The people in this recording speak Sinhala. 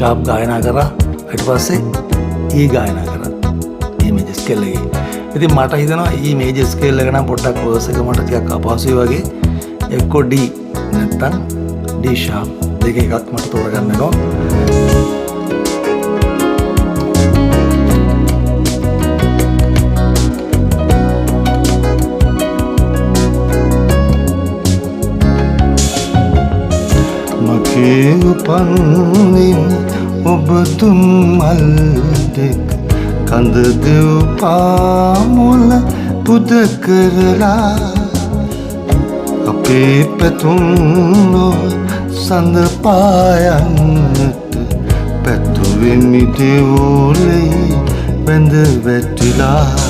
ශාප් ගායනා කරා. ඊට පස්සේ ඊ ගායනා කරා. මේ මේජර් ස්කේල් එකේ. ඉතින් මට හිතෙනවා ඊ මේජර් ස්කේල් එක නම් පොඩ්ඩක් වර්ස් එක මට ටිකක් අපහසුයි වගේ. එක්කෝ D නැත්තම් D ශාප් දෙක එකක් මට තෝරගන්න වෙනවා. උපන්නින් ඔබ තුන් මල් දෙක කඳ දෙව් පාමුල පුද කරලා අපේ පැතුම් නොව සඳ පායන්නට පැතුවෙමි දෙවෝලෙහි වැඳ වැටිලා